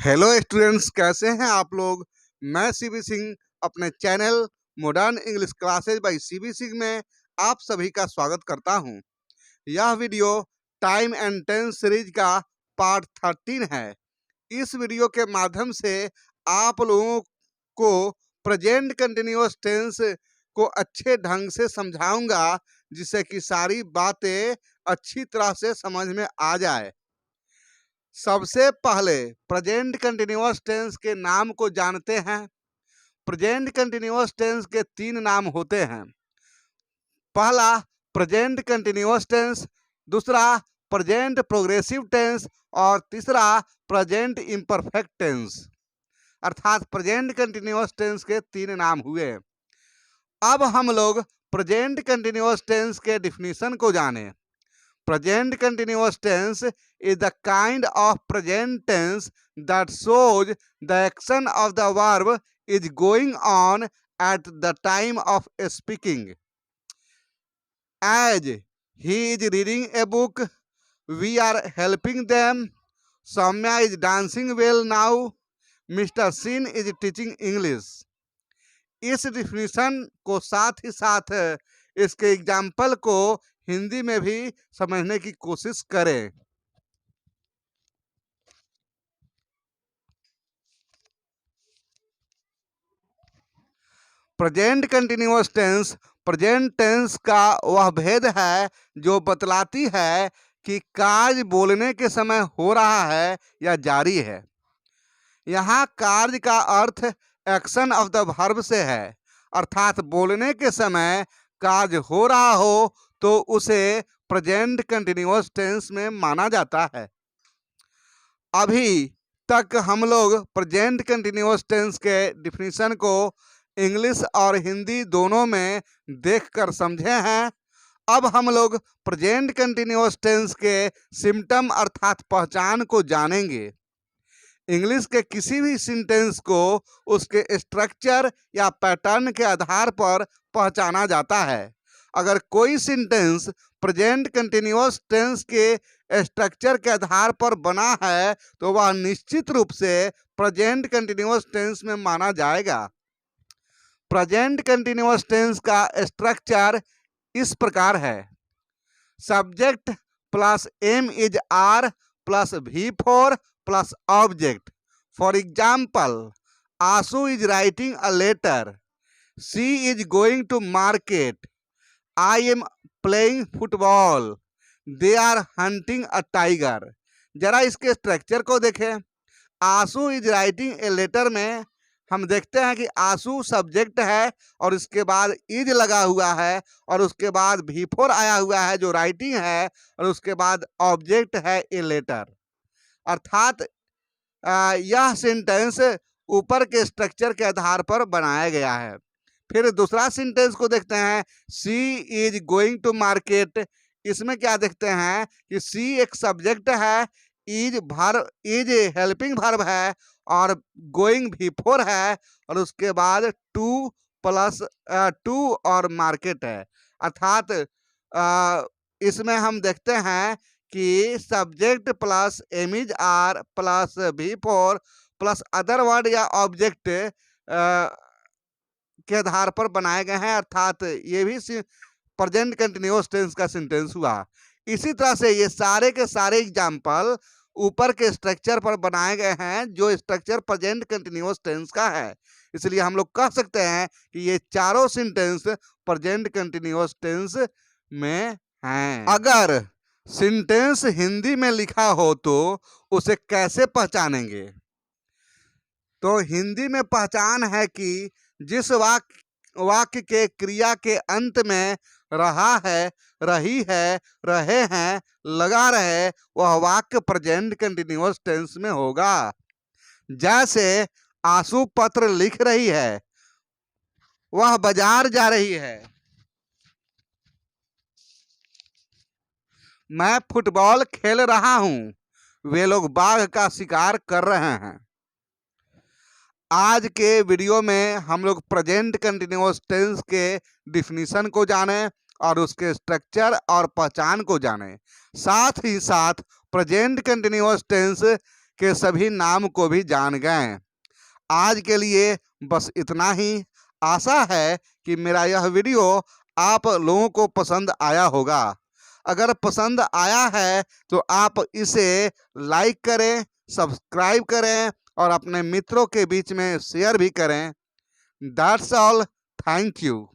Hello students, कैसे हैं आप लोग। मैं सीबी सिंह अपने channel modern English classes by CB Singh में आप सभी का स्वागत करता हूं। यह video time and tense series का पार्ट 13 है। इस वीडियो के माध्यम से आप लोगों को प्रेजेंट कंटिन्यूअस टेंस को अच्छे ढंग से समझाऊंगा, जिससे कि सारी बातें अच्छी तरह से समझ में आ जाए। सबसे पहले प्रेजेंट कंटिन्यूअस टेंस के नाम को जानते हैं। प्रेजेंट कंटिन्यूअस टेंस के 3 नाम होते हैं। पहला प्रेजेंट कंटिन्यूअस टेंस, दूसरा प्रेजेंट प्रोग्रेसिव टेंस और तीसरा प्रेजेंट इम्परफेक्ट टेंस। अर्थात प्रेजेंट कंटिन्यूअस टेंस के 3 नाम हुए। अब हम लोग प्रेजेंट कंटिन्यूअस टेंस के डिफिनीशन को जानें। Present continuous tense is the kind of present tense that shows the action of the verb is going on at the time of speaking. As he is reading a book, we are helping them. Soumya is dancing well now. Mr. Sin is teaching English. इस definition को साथ ही साथ इसके example को हिंदी में भी समझने की कोशिश करें। Present continuous tense present tense का वह भेद है जो बतलाती है कि कार्य बोलने के समय हो रहा है या जारी है। यहाँ कार्य का अर्थ एक्शन ऑफ द वर्ब से है, अर्थात बोलने के समय कार्य हो रहा हो तो उसे प्रेजेंट कंटिन्यूअस टेंस में माना जाता है। अभी तक हम लोग प्रेजेंट कंटिन्यूअस टेंस के डिफिनीशन को इंग्लिश और हिंदी दोनों में देखकर समझे हैं। अब हम लोग प्रेजेंट कंटिन्यूअस टेंस के सिम्टम अर्थात पहचान को जानेंगे। इंग्लिश के किसी भी सेंटेंस को उसके स्ट्रक्चर या पैटर्न के आधार पर पहचाना जाता है। अगर कोई सेंटेंस प्रेजेंट कंटिन्यूअस टेंस के स्ट्रक्चर के आधार पर बना है तो वह निश्चित रूप से प्रेजेंट कंटिन्यूअस टेंस में माना जाएगा। प्रेजेंट कंटिन्यूअस टेंस का स्ट्रक्चर इस प्रकार है। Subject plus am is are plus V4 plus object. For example, Ashu is writing a letter, she is going to market, I am playing football, they are hunting a tiger. जरा इसके structure को देखें। Ashu is writing a letter में हम देखते हैं कि आशु subject है और इसके बाद इज लगा हुआ है और उसके बाद V4 आया हुआ है जो राइटिंग है और उसके बाद ऑब्जेक्ट है ए लेटर। अर्थात यह सेंटेंस ऊपर के स्ट्रक्चर के आधार पर बनाया गया है। फिर दूसरा सेंटेंस को देखते हैं, she is going to market. इसमें क्या देखते हैं कि शी एक सब्जेक्ट है, इज हेल्पिंग वर्ब है और गोइंग V4 है और उसके बाद टू और मार्केट है। अर्थात इसमें हम देखते हैं कि subject plus am is are plus V4 plus other word या ऑब्जेक्ट के आधार पर बनाए गए हैं। अर्थात ये भी प्रेजेंट कंटिन्यूअस टेंस का सेंटेंस हुआ। इसी तरह से ये सारे के सारे एग्जाम्पल ऊपर के स्ट्रक्चर पर बनाए गए हैं जो स्ट्रक्चर प्रेजेंट कंटिन्यूअस टेंस का है। इसलिए हम लोग कह सकते हैं कि ये चारों सेंटेंस प्रेजेंट कंटिन्यूअस टेंस में हैं। अगर सेंटेंस हिंदी में लिखा हो तो उसे कैसे पहचानेंगे? तो हिंदी में पहचान है कि जिस वाक्य के क्रिया के अंत में रहा है, रही है, रहे हैं, लगा रहे, वह वाक्य प्रेजेंट कंटिन्यूअस टेंस में होगा। जैसे आशु पत्र लिख रही है, वह बाजार जा रही है, मैं फुटबॉल खेल रहा हूं, वे लोग बाघ का शिकार कर रहे हैं। आज के वीडियो में हम लोग प्रेजेंट कंटिन्यूअस टेंस के डिफिनीशन को जाने और उसके स्ट्रक्चर और पहचान को जाने। साथ ही साथ प्रेजेंट कंटिन्यूअस टेंस के सभी नाम को भी जान गए। आज के लिए बस इतना ही। आशा है कि मेरा यह वीडियो आप लोगों को पसंद आया होगा। अगर पसंद आया है तो आप इसे लाइक करें, सब्सक्राइब करें और अपने मित्रों के बीच में शेयर भी करें। That's all. Thank you.